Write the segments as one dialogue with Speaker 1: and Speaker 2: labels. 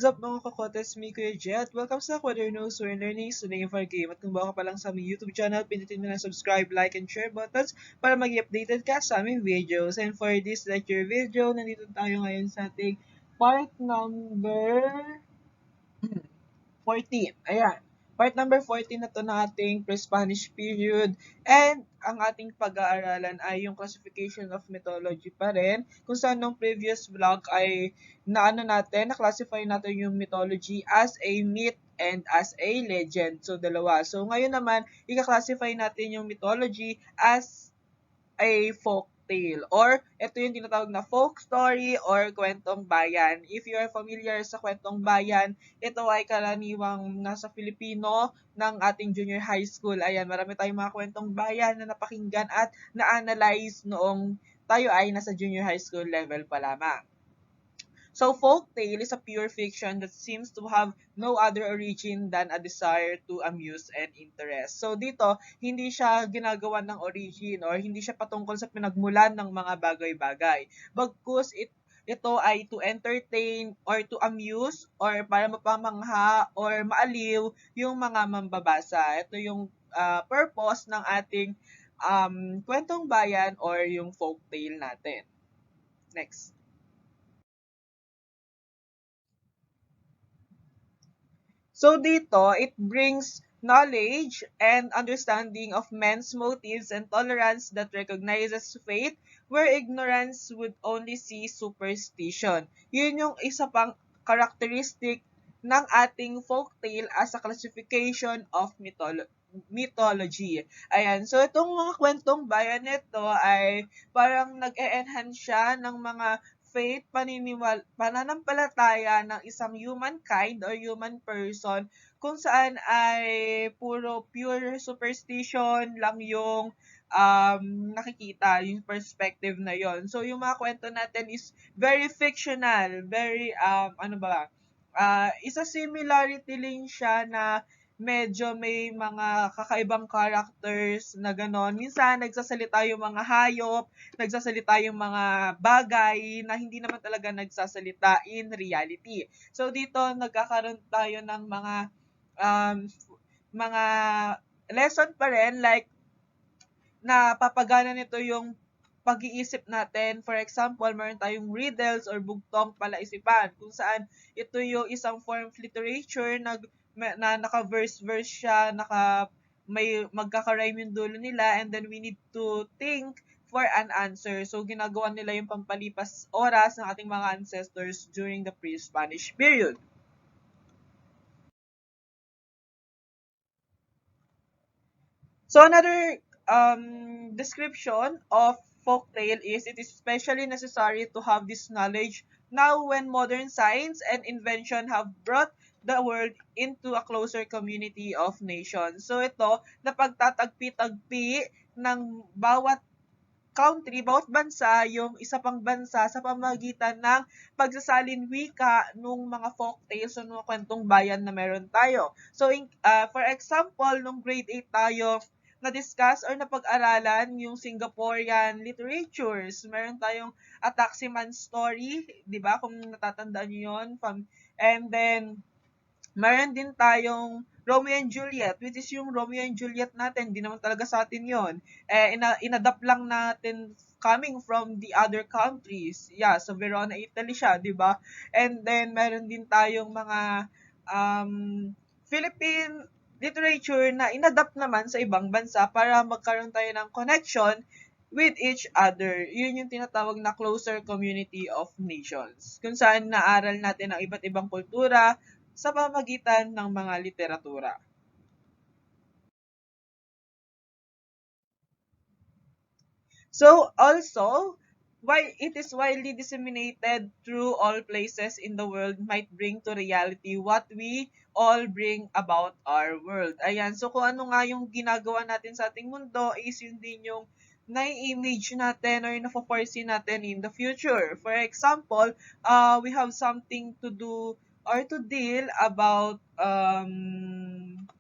Speaker 1: up mga kakotes, me Kuya Jet? Welcome sa Quadernos We're Learning Studying for Game. At kung bago ka pa lang sa aming YouTube channel, pindutin mo na subscribe, like, and share buttons para maging updated ka sa aming videos. And for this lecture video, nandito tayo ngayon sa ating part number 14. Ayan. Part number 14 na to ng ating pre-Spanish period. And ang ating pag-aaralan ay yung classification of mythology pa rin. Kung saan nung previous vlog ay na-classify natin yung mythology as a myth and as a legend. So, dalawa. So, ngayon naman, i-classify natin yung mythology as a folk tale or ito yung tinatawag na folk story or kwentong bayan. If you are familiar sa kwentong bayan, ito ay karaniwang nasa Filipino ng ating junior high school. Ayan, marami tayong mga kwentong bayan na napakinggan at na-analyze noong tayo ay nasa junior high school level pa lamang. So, folktale is a pure fiction that seems to have no other origin than a desire to amuse and interest. So, dito, hindi siya ginagawa ng origin or hindi siya patungkol sa pinagmulan ng mga bagay-bagay. Bagkus, ito ay to entertain or to amuse or para mapamangha or maaliw yung mga mambabasa. Ito yung purpose ng ating kwentong bayan or yung folktale natin. Next. So dito, it brings knowledge and understanding of men's motives and tolerance that recognizes faith where ignorance would only see superstition. Yun yung isa pang characteristic ng ating folktale as a classification of mythology. Ayan. So, itong mga kwentong bayan nito ay parang nag-e-enhance siya ng mga faith, pananampalataya ng isang humankind or human person kung saan ay puro pure superstition lang yung nakikita, yung perspective na yon. So, yung mga kwento natin is very fictional, very, isa similarity din siya na medyo may mga kakaibang characters na ganon. Minsan, nagsasalita yung mga hayop, nagsasalita yung mga bagay na hindi naman talaga nagsasalita in reality. So, dito, nagkakaroon tayo ng um, mga lesson pa rin, like, napapagana nito yung pag-iisip natin. For example, meron tayong riddles or bugtong palaisipan kung saan ito yung isang form of literature na naka-verse-verse siya, may magkaka-rhyme yung dulo nila, and then we need to think for an answer. So, ginagawa nila yung pampalipas oras ng ating mga ancestors during the pre-Spanish period. So, another description of folktale is it is especially necessary to have this knowledge now when modern science and invention have brought the world into a closer community of nations. So ito, napagtatagpi-tagpi ng bawat country, bawat bansa, yung isa pang bansa sa pamagitan ng pagsasalin wika nung mga folktales o mga kwentong bayan na meron tayo. So, for example, nung grade 8 tayo, na-discuss or napag-aralan yung Singaporean literatures. Meron tayong A Taximan Story, di ba? Kung natatandaan nyo yun. And then, meron din tayong Romeo and Juliet, which is yung Romeo and Juliet natin, hindi naman talaga sa atin yon. Inadapt lang natin coming from the other countries. Yeah, sa Verona, Italy siya, di ba? And then, meron din tayong mga Philippine literature na inadapt naman sa ibang bansa para magkaroon tayo ng connection with each other. Yun yung tinatawag na closer community of nations, kung saan naaral natin ang iba't ibang kultura sa pamagitan ng mga literatura. So, also, why it is widely disseminated through all places in the world might bring to reality what we all bring about our world. Ayan, so kung ano nga yung ginagawa natin sa ating mundo is yun din yung na-image natin or na-foresee natin in the future. For example, we have something to do or to deal about,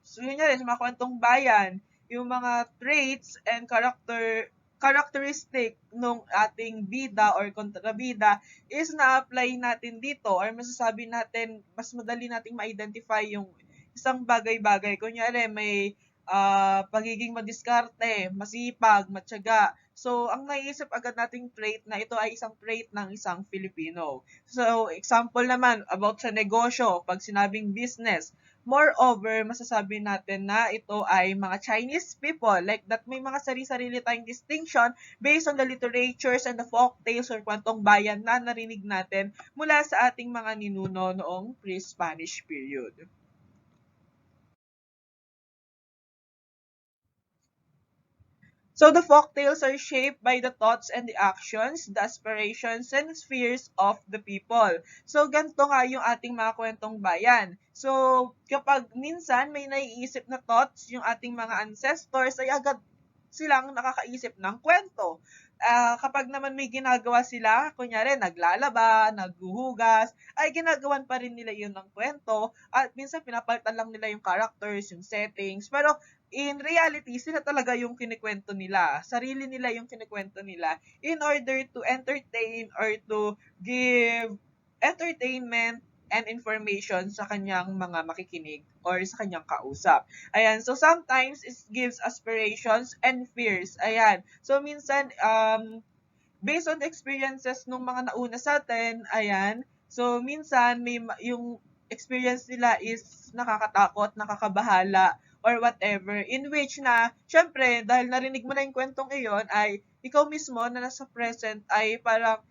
Speaker 1: so yun yan, sa mga kwentong bayan, yung mga traits and character characteristic nung ating bida or kontrabida is na-apply natin dito or masasabi natin, mas madali nating ma-identify yung isang bagay-bagay. Kunyari, may pagiging madiskarte, masipag, matyaga. So, ang naiisip agad nating trait na ito ay isang trait ng isang Filipino. So, example naman about sa negosyo, pag sinabing business, moreover, masasabi natin na ito ay mga Chinese people. Like that, may mga sarili-sarili tayong distinction based on the literatures and the folktales or kwentong bayan na narinig natin mula sa ating mga ninuno noong pre-Spanish period. So the folktales are shaped by the thoughts and the actions, the aspirations and fears of the people. So ganito nga yung ating mga kwentong bayan. So kapag minsan may naiisip na thoughts yung ating mga ancestors ay agad silang nakakaisip ng kwento. Kapag naman may ginagawa sila, kunyari naglalaba, naghuhugas, ay ginagawan pa rin nila yun ng kwento at minsan pinapalitan lang nila yung characters, yung settings, pero in reality, sila talaga yung kinikwento nila. Sarili nila yung kinikwento nila in order to entertain or to give entertainment and information sa kanyang mga makikinig or sa kanyang kausap. Ayan, so sometimes it gives aspirations and fears. Ayan, so minsan, based on the experiences ng mga nauna sa atin, ayan, so minsan may yung experience nila is nakakatakot, nakakabahala, or whatever, in which na, syempre, dahil narinig mo na yung kwentong iyon, ay ikaw mismo na nasa present ay parang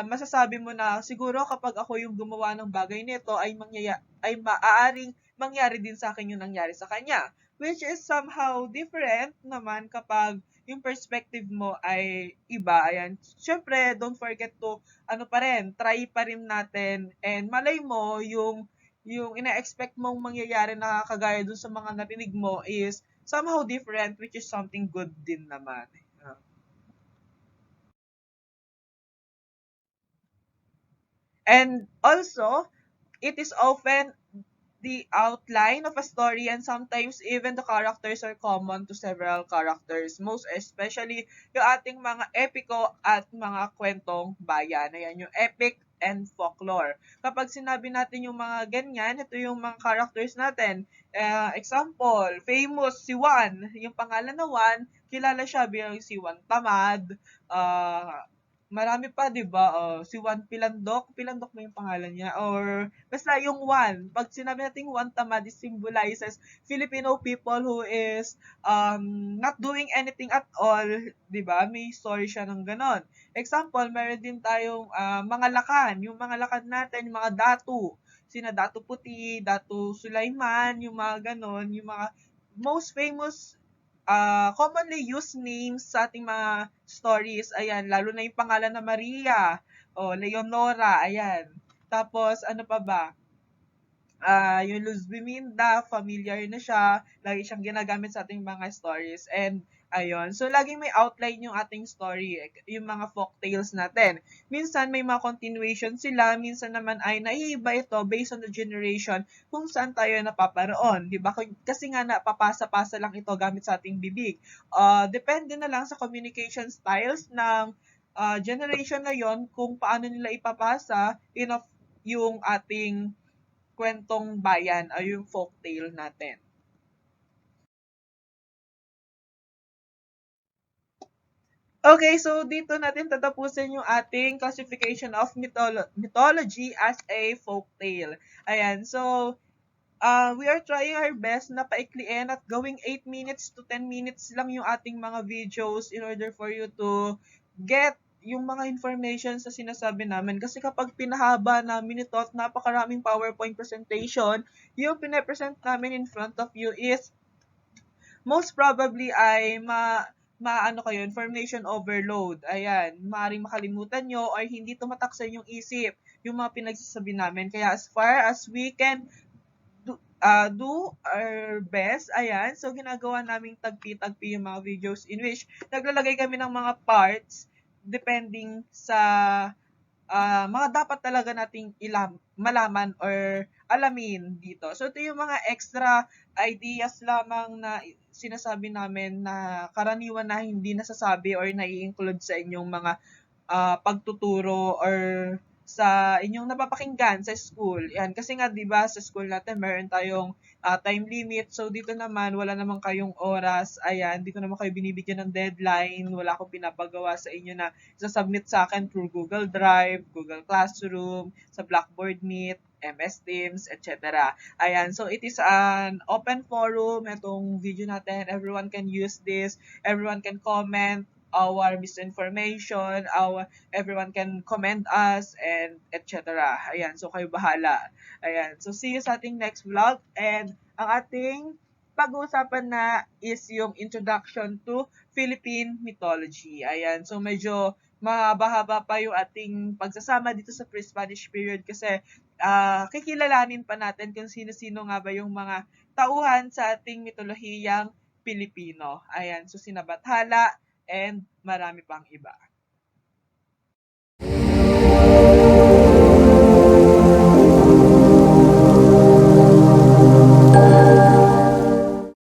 Speaker 1: masasabi mo na siguro kapag ako yung gumawa ng bagay nito ay maaaring mangyari din sa akin yung nangyari sa kanya. Which is somehow different naman kapag yung perspective mo ay iba. Ayan. Syempre, don't forget to, try pa rin natin. And malay mo, yung ina-expect mong mangyayari na kagaya dun sa mga narinig mo is somehow different, which is something good din naman. And also, it is often the outline of a story and sometimes even the characters are common to several characters. Most especially yung ating mga epiko at mga kwentong bayan. Ayan, yung epic and folklore. Kapag sinabi natin yung mga ganyan, ito yung mga characters natin. Example, famous si Juan. Yung pangalan na Juan, kilala siya bilang si Juan Tamad. Marami pa, 'di ba? Si Juan Pilandok ba yung pangalan niya? Or basta yung Juan. Pag sinabi nating Juan Tamad, it symbolizes Filipino people who is not doing anything at all, 'di ba? May story siya ng ganon. Example, meron din tayong mga lakan. Yung mga lakan natin, yung mga datu. Sina Datu Puti, Datu Sulaiman, yung mga ganon, yung mga most famous commonly used names sa ating mga stories, ayan, lalo na yung pangalan na Maria, o Leonora, ayan. Tapos, ano pa ba? Yung Luz Biminda, familiar na siya, lagi siyang ginagamit sa ating mga stories, and ayun. So, laging may outline yung ating story, yung mga folktales natin. Minsan, may mga continuation sila, minsan naman ay naiiba ito based on the generation kung saan tayo napaparoon. Diba? Kasi nga napapasa-pasa lang ito gamit sa ating bibig. Depende na lang sa communication styles ng generation na yon kung paano nila ipapasa yung ating kwentong bayan ay yung folktale natin. Okay, so dito natin tatapusin yung ating classification of mythology as a folktale. Ayan, so we are trying our best na paikliin at gawing 8 minutes to 10 minutes lang yung ating mga videos in order for you to get yung mga information sa sinasabi namin. Kasi kapag pinahaba namin ito at napakaraming PowerPoint presentation, yung pinapresent namin in front of you is most probably ay maano kayo, information overload. Ayan, maaaring makalimutan nyo or hindi tumatak sa inyong isip yung mga pinagsasabi namin. Kaya as far as we can do our best, ayan, so ginagawa naming tagpi-tagpi yung mga videos in which naglalagay kami ng mga parts depending sa mga dapat talaga nating malaman or alamin dito. So, ito yung mga extra ideas lamang na sinasabi namin na karaniwan na hindi nasasabi or nai-include sa inyong mga pagtuturo or sa inyong napapakinggan sa school. Yan. Kasi nga, di ba, sa school natin, meron tayong time limit. So, dito naman, wala naman kayong oras. Ayan, di ko naman kayo binibigyan ng deadline. Wala akong pinapagawa sa inyo na isasubmit sa akin through Google Drive, Google Classroom, sa Blackboard Meet, MS Teams, etc. Ayan, so it is an open forum. Itong video natin, everyone can use this. Everyone can comment our misinformation, everyone can comment us, and etc. Ayan, so kayo bahala. Ayan, so see you sa ating next vlog. And ang ating pag-uusapan na is yung introduction to Philippine mythology. Ayan, so medyo mahaba-haba pa yung ating pagsasama dito sa pre-Spanish period kasi kikilalanin pa natin kung sino-sino nga ba yung mga tauhan sa ating mitolohiyang Pilipino. Ayan, so sina Bathala and marami pang iba.